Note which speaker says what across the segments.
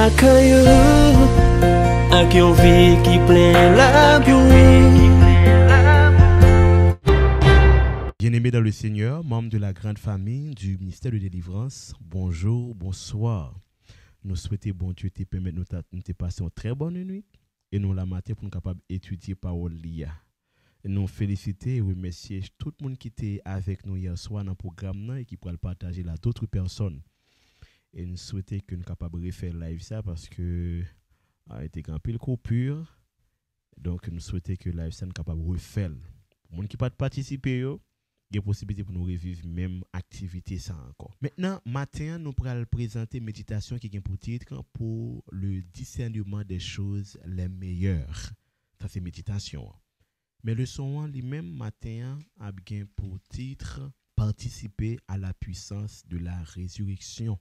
Speaker 1: la caillou, ak yon vie qui plein la pluie.
Speaker 2: Bien-aimés dans le Seigneur, membres de la grande famille du ministère de délivrance, bonjour, bonsoir. Nous souhaitons, bon Dieu, te permettre nous te passer une très bonne nuit et nous la matin pour nous capables d'étudier parole l'IA. Nous féliciter et remercier tout le monde qui était avec nous hier soir dans le programme et qui pourra le partager à d'autres personnes. Et nous souhaitons que nous soyons capables de refaire live ça parce que a été grand pile coupure. Donc nous souhaitons que live ça nous capable de refaire. Pour les gens qui pas participer, il y a possibilité pour nous revivre même activité ça encore. Maintenant, matin, nous pourrons présenter méditation qui est pour titre pour le discernement des choses les meilleures. Ça c'est méditation. Mais le son lui-même matin a bien pour titre participer à la puissance de la résurrection.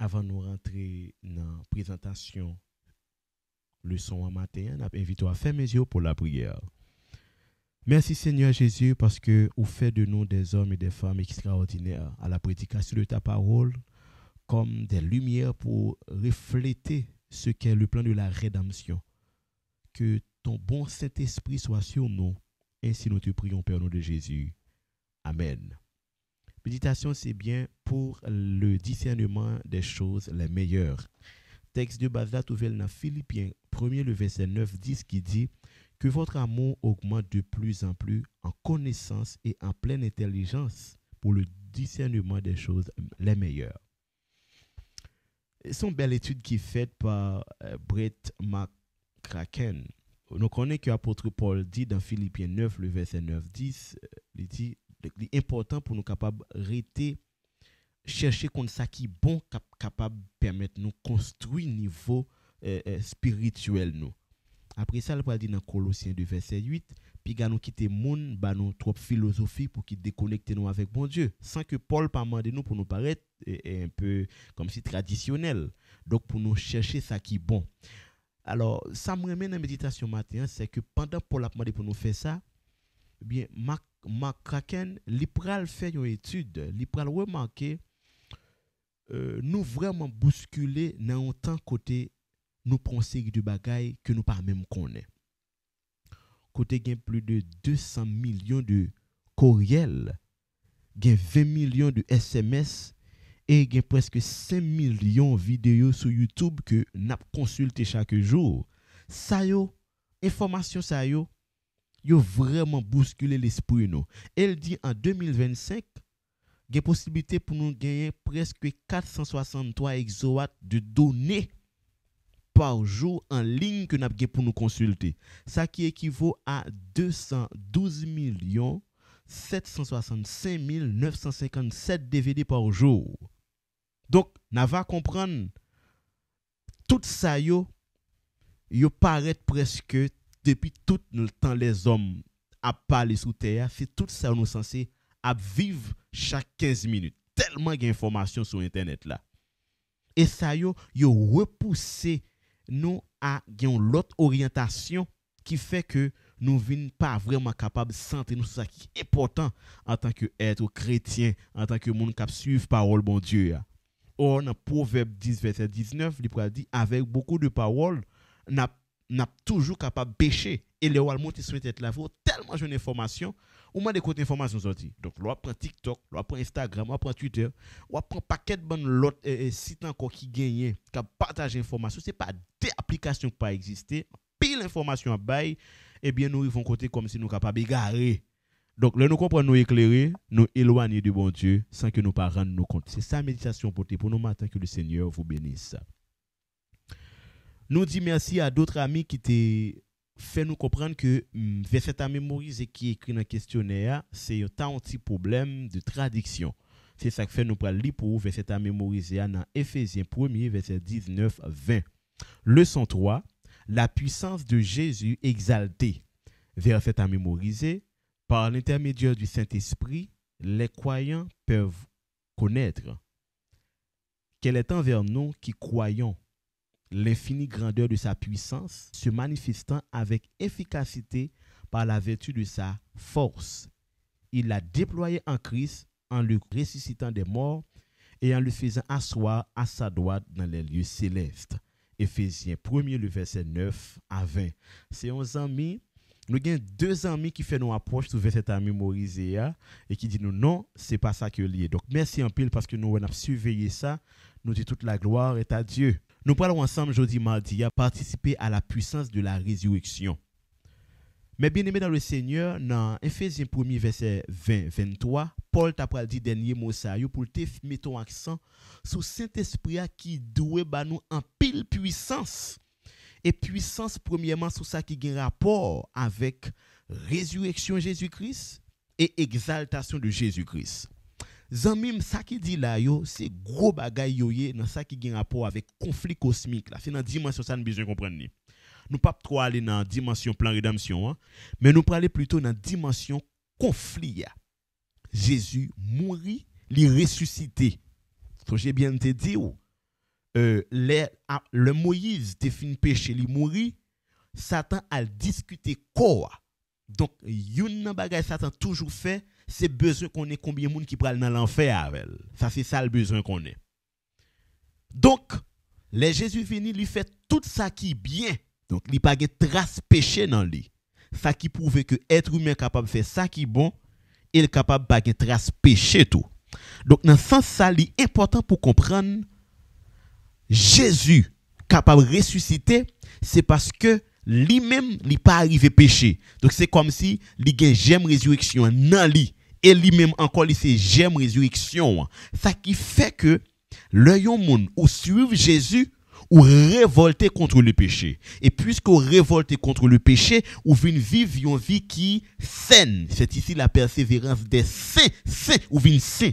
Speaker 2: Avant de rentrer dans la présentation, le son matin, nous invitons à faire mes yeux pour la prière. Merci Seigneur Jésus parce que vous faites de nous des hommes et des femmes extraordinaires à la prédication de ta parole comme des lumières pour refléter ce qu'est le plan de la rédemption. Que ton bon Saint-Esprit soit sur nous. Ainsi nous te prions Père au nom de Jésus. Amen. Méditation, c'est bien pour le discernement des choses les meilleures. Texte de base là, trouvé dans Philippiens 1er, le verset 9-10 qui dit que votre amour augmente de plus en plus en connaissance et en pleine intelligence pour le discernement des choses les meilleures. C'est une belle étude qui est faite par Brett McCracken. Nous connaissons que l'apôtre Paul dit dans Philippiens 9, le verset 9-10, il dit l'important pour nous capables de chercher contre ça qui est bon, capable de permettre nous construire niveau spirituel nous. Après ça, il va dire dans Colossiens 2, verset 8, puis nous quitter monde, nous trop philosophie pour qu'il déconnecte nous avec bon Dieu, sans que Paul pas demandé nous pour nous paraître un peu comme si traditionnel. Donc pour nous chercher ça qui est bon. Alors, ça me ramène à la méditation matin, c'est que pendant Paul a demandé pour nous faire ça, eh bien, McCracken, il pral faire une étude, il pral remarquer nous vraiment bousculer dans un temps côté nous pensons de bagailles que nous pas même connaît. Côté gain plus de 200 millions de courriels, gain 20 millions de SMS et gain presque 5 millions de vidéos sur YouTube que n'a consulté chaque jour. Ça yo, information ça yo vraiment bousculer l'esprit nous. Elle dit en 2025 il y a possibilité pour nous gagner presque 463 exawatts de données par jour en ligne que nous avons pour nous consulter. Ça qui équivaut à 212 765 957 DVD par jour. Donc, nous va comprendre tout ça yo paraît presque depuis tout le temps les hommes à parler sous terre, c'est tout ça nous censé à vivre chaque 15 minutes. Tellement d'informations sur internet là. Et ça yo repoussé nous à l'autre orientation qui fait que nous ne sommes pas vraiment capables de sentir nous ça qui est important en tant qu'être chrétien, en tant que monde qui suit parole bon Dieu. Or dans Proverbe 10 verset 19, il dit avec beaucoup de paroles n'a toujours capable de pécher et les wal monter sur tête là tellement jeune information ou moins de côté information sorti. Donc l'on prend TikTok, l'on prend Instagram, l'on prend Twitter, on prend paquet de bonnes l'autre site encore qui gagne qui partage information, c'est pas des applications qui pas exister, pile information à bail et bien nous vont côté comme si nous capable égarer. Donc là nous comprenons nous éclairer, nous éloigner du bon Dieu sans que nous pas rendre nous compte. C'est ça méditation pour nous matin que le Seigneur vous bénisse. Nous dit merci à d'autres amis qui t'ont fait nous comprendre que verset à mémoriser qui est écrit dans le questionnaire, c'est un petit problème de traduction. C'est ça que fait nous pour lire pour verset à mémoriser dans Éphésiens 1er verset 19-20. Leçon 3, la puissance de Jésus exaltée. Verset à mémoriser, par l'intermédiaire du Saint-Esprit, les croyants peuvent connaître qu'elle est envers nous qui croyons l'infinie grandeur de sa puissance se manifestant avec efficacité par la vertu de sa force. Il l'a déployé en Christ en le ressuscitant des morts et en le faisant asseoir à sa droite dans les lieux célestes. Éphésiens 1er, le verset 9 à 20. C'est un ami, nous avons deux amis qui font nos approches sur verset à mémoriser et qui disent nous non, c'est pas ça que lié. Donc merci en pile parce que nous avons surveillé ça. Nous disons toute la gloire est à Dieu. Nous parlons ensemble jeudi mardi à participer à la puissance de la résurrection. Mais bien aimé dans le Seigneur, dans Éphésiens 1er verset 20-23, Paul t'a dit dernier mot ça pour te mettre ton accent sur Saint-Esprit qui doit ba nous en pile puissance. Et puissance premièrement sur ça qui a rapport avec résurrection Jésus-Christ et exaltation de Jésus-Christ. Zanmim ça qui dit là yo, c'est gros bagay yo dans ça qui a rapport avec conflit cosmique là. C'est dans dimension ça nous besoin comprendre. Nous pas trop aller dans dimension plan rédemption mais nous parler plutôt dans dimension conflit. Jésus mourit, il ressuscité. So j'ai bien te dit le Moïse te fin péché, il mourit, Satan a discuté quoi. Donc yon bagay Satan toujours fait, c'est besoin qu'on ait combien de monde qui pral dans l'enfer avec. Ça c'est ça le besoin qu'on ait. Donc les Jésus venu lui fait tout ça qui bien. Donc il pas de trace péché dans lui. Ça qui prouve que être humain capable de faire ça qui bon, il est capable pas de trace péché tout. Donc dans ce sens ça li important pour comprendre Jésus capable de ressusciter, c'est parce que lui-même il pas arrivé péché. Donc c'est comme si il gagne j'aime résurrection dans lui et lui-même encore il c'est j'aime résurrection. Ça qui fait que le yon moun ou suivre Jésus ou révolter contre le péché. Et puisque vous révoltez contre le péché, vous venez vivre une vie qui saine. C'est ici la persévérance des saints. Vous venez saint.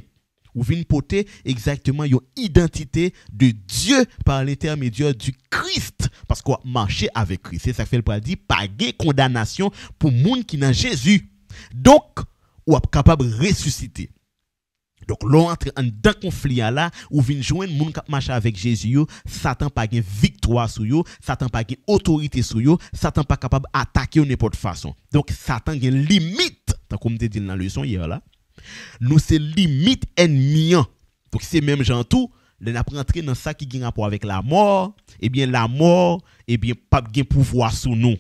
Speaker 2: Vous venez porter exactement une identité de Dieu par l'intermédiaire du Christ. Parce qu'on marche avec Christ. C'est ça que fait le dire, pas de condamnation pour les gens qui n'ont Jésus. Donc, vous êtes capable de ressusciter. Donc, l'on entre en d'un conflit là, ou vient joindre moun qui marche avec Jésus, Satan pas gain victoire sur yo, Satan pas gain autorité sur yo, Satan pas capable attaquer n'importe façon. Donc, Satan gain limite, tant comme te dit dans la leçon hier là. Nous c'est limite ennemi. Donc, c'est même genre tout, on a rentré dans ça qui gain rapport avec la mort, et bien la mort, et bien pas gain pouvoir sur nous.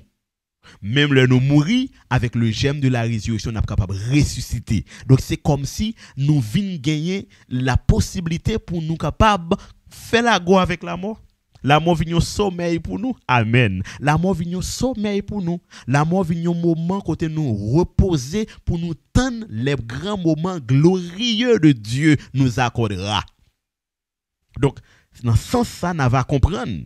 Speaker 2: Même le nous mourir avec le gemme de la résurrection, nous sommes capables de ressusciter. Donc c'est comme si nous vîmes gagner la possibilité pour nous capables de faire la go avec la mort. La mort vient au sommeil pour nous. Amen. La mort vient au sommeil pour nous. La mort vient au moment côté nous reposer pour nous tendre les grands moments glorieux de Dieu nous accordera. Donc dans ce sens ça, nous va comprendre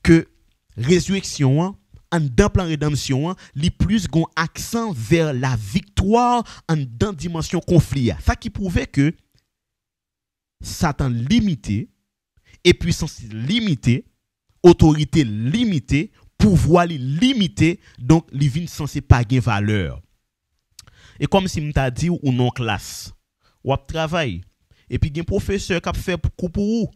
Speaker 2: que résurrection en dans plan rédemption, li plus gon accent vers la victoire en dans dimension conflit. Ça qui prouvait que Satan limité et puissance limitée, autorité limitée, pouvoir limité, donc li vinn censé pas gain valeur. Et comme si m'ta dit ou non classe, ou ap travail et puis gen professeur qui a fait coup pour ou.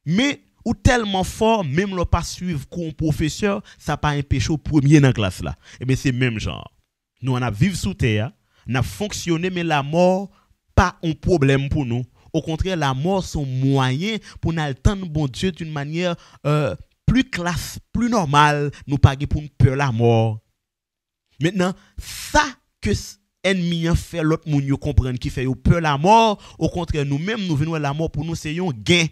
Speaker 2: Mais ou tellement fort, même le pas suivre comme professeur, ça pas empêché au premier dans classe là. Et bien c'est même genre. Nous on a vivre sous terre, on a fonctionné mais la mort pas un problème pour nous. Au contraire, la mort son moyen pour nous attendre bon Dieu d'une manière plus classe, plus normale, nous pas pour nous peur la mort. Maintenant, ça que ennemi fait l'autre moun yo comprendre qui fait yo peur la mort, au contraire nous-mêmes nous venons la mort pour nous c'est un gain.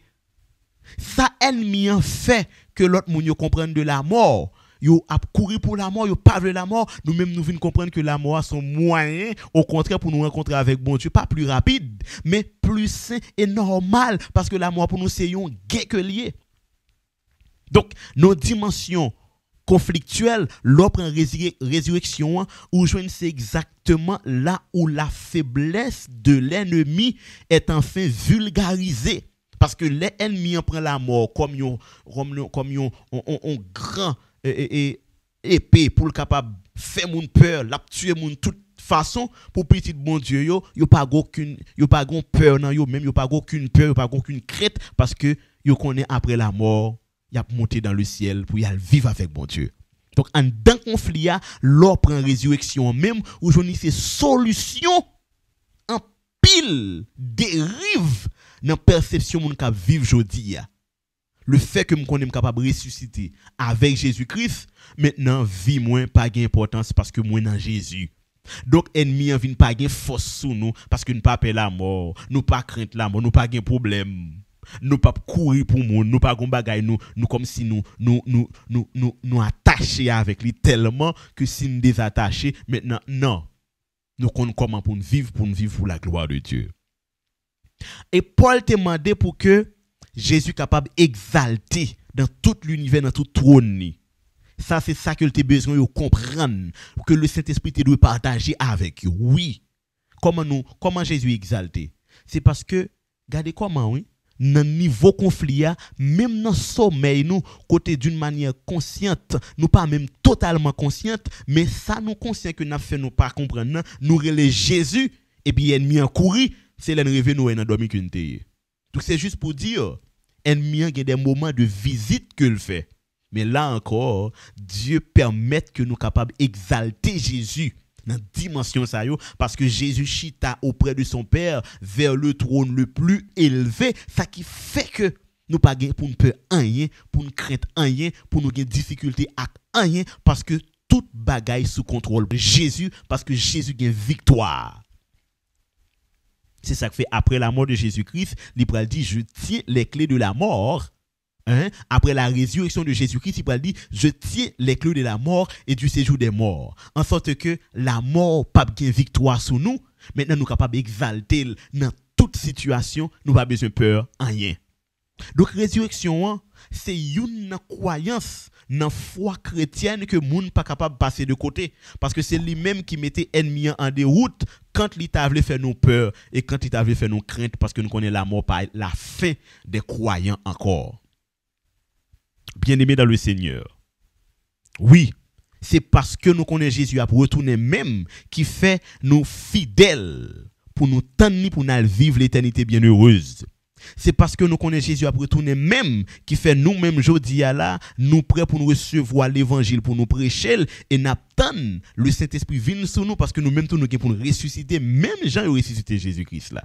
Speaker 2: Ça ennemi fait que l'autre moun yo comprenne de la mort. Yo a courir pour la mort, yo pas de la mort. Nous-mêmes nous venons comprendre que la mort a son moyen, au contraire pour nous rencontrer avec bon Dieu, pas plus rapide, mais plus sain et normal parce que la mort pour nous c'est un gain que lié. Donc nos dimensions conflictuelles, l'autre résurrection ou joindre c'est exactement là où la faiblesse de l'ennemi est enfin vulgarisée. Parce que les ennemis prennent la mort comme un grand épée pour le capable faire mon peur, la tuer mon toute façon pour petit bon Dieu yo pas aucune peur nan yo même yo pas aucune peur, yo pas aucune crainte parce que yo connaît après la mort, y a monté dans le ciel pour y aller vivre avec bon Dieu. Donc en dans conflit là, l'or prend résurrection même ou joni c'est solution en pile dérive dans perception moun ka vivre jodi a. Le fait que me connais capable ressusciter avec Jésus-Christ, maintenant vie moins pas gain importance parce que moi dans Jésus. Donc ennemi en vient pas gain force sous nous parce que nous pas peur la mort, nous pas crainte la mort, nous pas gain problème. Nous pas courir pour monde, nous pas gon bagay nous comme si nous attachés avec lui tellement que si nous désattachés maintenant non. Nous connaissons comment pour vivre pour la gloire de Dieu. Et Paul te demandé pour que Jésus capable d'exalter dans tout l'univers, dans tout trône. Ça, c'est ça que tu as besoin de comprendre, que le Saint-Esprit te doit partager avec vous. Oui. Comment Jésus exalté? C'est parce que, regardez comment, oui, dans le niveau conflit, même dans le sommeil, nous, côté d'une manière consciente, nous pas même totalement consciente, mais ça nous conscient que nous fait nous pas comprendre, nous relève Jésus, et puis ennemi en courir, c'est l'ennemi nous dans dormi qu'une taille. Donc c'est juste pour dire, ennemi a des moments de visite que le fait. Mais là encore, Dieu permet que nous capables d'exalter Jésus dans dimension ça yo, parce que Jésus chita auprès de son Père vers le trône le plus élevé, ça qui fait que nous pas pour nous peur rien, pour nous craindre rien, pour nous avoir difficulté à rien, parce que toute bagaille sous contrôle de Jésus, parce que Jésus gagne victoire. C'est ça que fait après la mort de Jésus-Christ, il dit je tiens les clés de la mort. Hein? Après la résurrection de Jésus-Christ, il dit je tiens les clés de la mort et du séjour des morts. En sorte que la mort pas gain victoire sur nous. Maintenant nous capables d'exalter dans toute situation, nous pas besoin de peur rien. Donc résurrection c'est une croyance dans foi chrétienne que moun pas capable de passer de côté parce que c'est lui-même qui mettait ennemi en déroute quand il t'a voulu faire nous peur et quand il t'a voulu faire nous crainte parce que nous connaissons la mort par la fin des croyants encore. Bien-aimés dans le Seigneur. Oui, c'est parce que nous connaissons Jésus à retourner même qui fait nous fidèles pour nous tendre pour nous vivre l'éternité bienheureuse. C'est parce que nous connaissons Jésus à retourner même qui fait nous-mêmes aujourd'hui là, nous prêts pour nous recevoir l'évangile, pour nous prêcher et n'attendre le Saint-Esprit vienne sur nous parce que nous-mêmes tout nous pour nous ressusciter, même Jean a ressuscité Jésus-Christ là.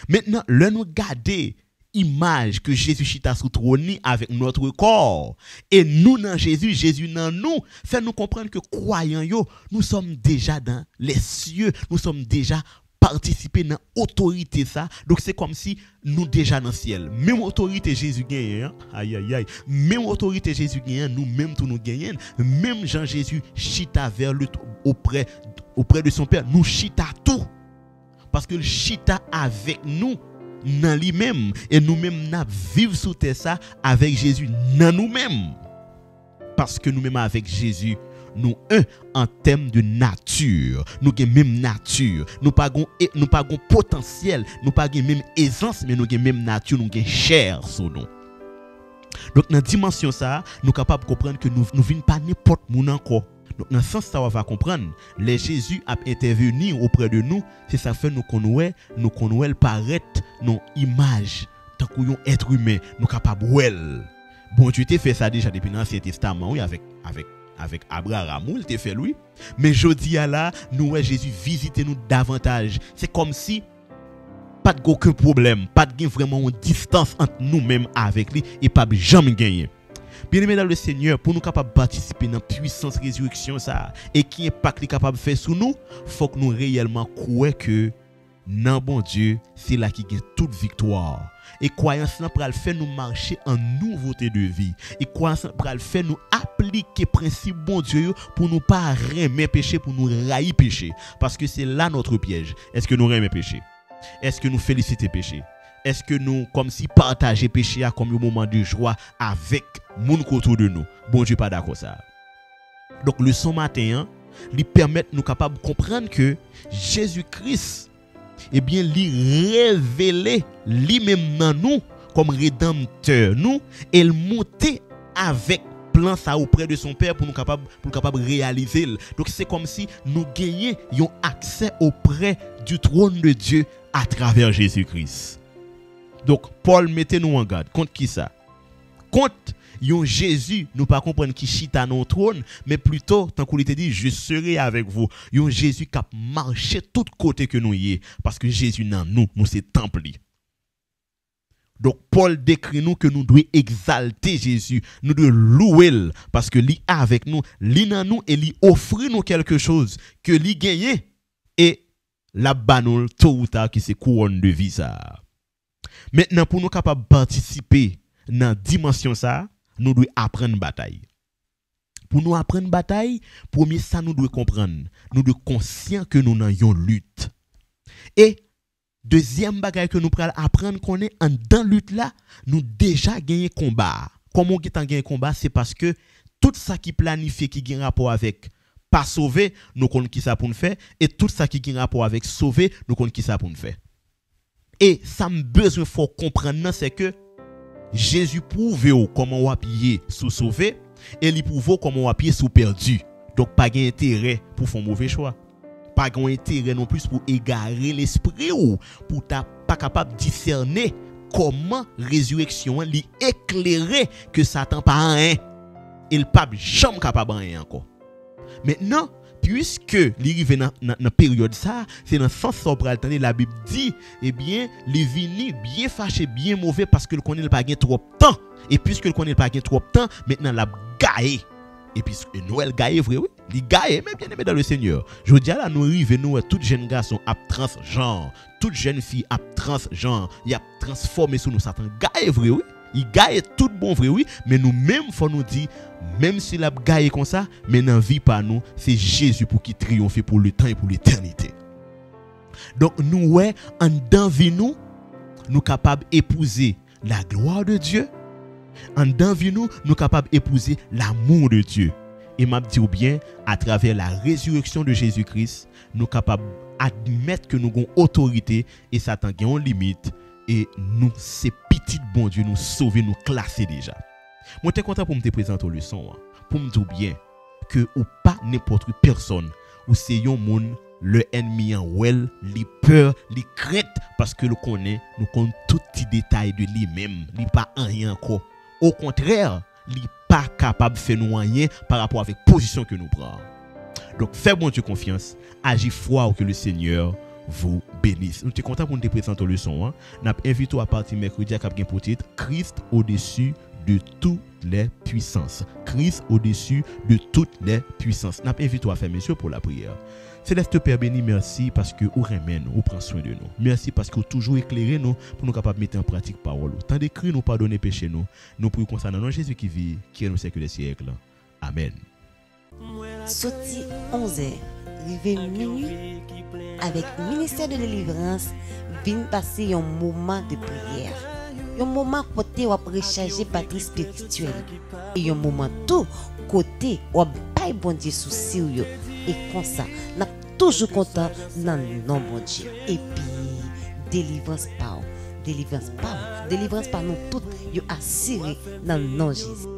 Speaker 2: Maintenant, là nous garder image que Jésus chita sous trône avec notre corps et nous dans Jésus, Jésus dans nous, fait nous comprendre que croyants yo, nous sommes déjà dans les cieux, nous sommes déjà participer dans autorité ça. Donc c'est comme si nous déjà dans le ciel. Même autorité Jésus gagne, aïe aïe aïe. Même autorité Jésus gagne, nous même tout nous gagnons. Même Jean Jésus chita vers le auprès de son Père, nous chita tout. Parce que le chita avec nous dans lui-même et nous-mêmes n'a vivre sous terre ça avec Jésus dans nous-mêmes. Parce que nous-mêmes avec Jésus nous en termes de nature, nous avons même nature, nous pas potentiel, nous pas même aisance, mais nous avons même nature, nous avons chair sur nous. Donc dans dimension ça, nous capables de comprendre que nous venons pas n'importe monde encore. Donc dans ce sens ça on va comprendre, les Jésus a intervenu auprès de nous, c'est ça fait nous connaît paraître nos images tant qu'on être humain, nous capable well. Bon Dieu t'a fait ça déjà depuis l'Ancien Testament oui avec Abraham, il t'a fait lui. Mais jodi à là, nous Jésus visiter nous davantage. C'est comme si pas de aucun problème, pas de vraiment une distance entre nous-mêmes avec lui et pas jamais gagner. Bien-aimés dans le Seigneur, pour nous capables de participer dans la puissance résurrection ça et qui impact li capable faire sur nous, faut que nous réellement croire que non bon Dieu, c'est là qui gagne toute victoire. Et croyance là pral faire nous marcher en nouveauté de vie. Et croyance là pral faire nous appliquer principe bon Dieu pour nous pas remettre péché, pour nous railler péché, parce que c'est là notre piège. Est-ce que nous remet péché? Est-ce que nous féliciter péché? Est-ce que nous comme si partager péché à comme un moment de joie avec moun autour de nous? Bon Dieu pas d'accord ça. Donc le son matin, lui permet nous capable de comprendre que Jésus-Christ eh bien, lui révéler lui-même dans nous comme rédempteur nous et le monter avec plan ça auprès de son Père pour nous capable réaliser. Donc c'est comme si nous gagnions un accès auprès du trône de Dieu à travers Jésus-Christ. Donc Paul mettez nous en garde contre qui ça? contre, yon Jésus, nous pas comprendre qui chita dans le trône, mais plutôt, tant qu'on était dit, je serai avec vous. Yon Jésus qui a marché tout côté que nous y est, parce que Jésus dans nous c'est temple. Donc Paul décrit nous que nous devons exalter Jésus, nous devons louer parce que lui avec nous, lui dans nous et lui offre nous quelque chose que lui gagne et la banol tôt ou tard qui c'est couronne de vie ça. Maintenant pour nous capable participer dans dimension ça, nous devons apprendre bataille. Pour nous apprendre bataille, premier ça nous devons comprendre, nous devons conscient que nous n'avons une lutte. Et deuxième bagage que nous prenons apprendre qu'on est en dans lutte là, nous déjà gagné combat. Comment on gagné combat, c'est parce que tout ça qui planifie qui a rapport avec pas sauver, nous connaissons qui ça pour nous faire et tout ça qui a rapport avec sauver, nous connaissons qui ça pour nous faire. Et ça me besoin faut comprendre c'est que Jésus prouve comment on appuyer sous sauver et il prouve comment on appuyer sous perdu. Donc pas gain intérêt pour faire un mauvais choix. Pas grand intérêt non plus pour égarer l'esprit ou pour ta pas capable de discerner comment résurrection li éclairer que Satan pas rien. Il pas jamais capable rien encore. Maintenant, puisque li rive dans période ça, c'est dans sens sobre alterné la Bible dit eh bien, li vini bien fâché, bien mauvais parce que le connaît pas gain trop de temps et puisque le connaît pas gain trop de temps, maintenant la gaé. Et puis Noël gagne vrai oui, il gagne mais bien aimé dans le Seigneur. Je dis là nous rive nous toute jeune garçon a transgenre, toute jeune fille a transgenre, il a transformé sous nous Satan gagne vrai oui. Il gagne tout bon vrai oui, mais nous même faut nous dire même s'il a gagne comme ça, mais dans vie pas nous, c'est Jésus pour qui triomphe pour le temps et pour l'éternité. Donc nous ouais en dans vie nous capable épouser la gloire de Dieu. En dans vie nous capables d'épouser l'amour de Dieu. Et m'a dit bien à travers la résurrection de Jésus-Christ, nous capables admettre que nous avons autorité et Satan a une limite et nous c'est petit bon Dieu nous sauver, nous classer déjà. Moi t'es content pour me te présenter le son pour me dire bien que ou pas n'importe quelle personne ou c'est un monde le ennemi en well, li peur, li crainte parce que nous connaît tout petit détail de lui-même, li pas rien encore. Au contraire, il n'est pas capable de faire nous rien par rapport avec la position que nous prenons. Donc, faites bon Dieu confiance, agissez foi que le Seigneur vous bénisse. Nous sommes contents pour nous présenter le son. Nous invitons à partir mercredi à Cap pour titre Christ au-dessus de toutes les puissances. Christ au-dessus de toutes les puissances. Nous invitons à faire messieurs pour la prière. Céleste Père béni, merci parce que vous remenez nous, vous prenez soin de nous. Merci parce que vous toujours éclairé nous pour nous capables de mettre en pratique parole. Tant d'écrire nous pardonner péché nous prions concernant nous Jésus qui vit, qui est au siècle des siècles. Amen.
Speaker 3: Sorti 11h, arrivé minuit, avec ministère de délivrance, vient passer un moment de prière. Un moment côté où on recharger batterie spirituelle. Et un moment tout côté où on paye bon Dieu sous sérieux. Et comme ça, on est toujours content dans le nom de Dieu. Et puis, délivrance par nous toutes, vous assuré dans le nom de Jésus.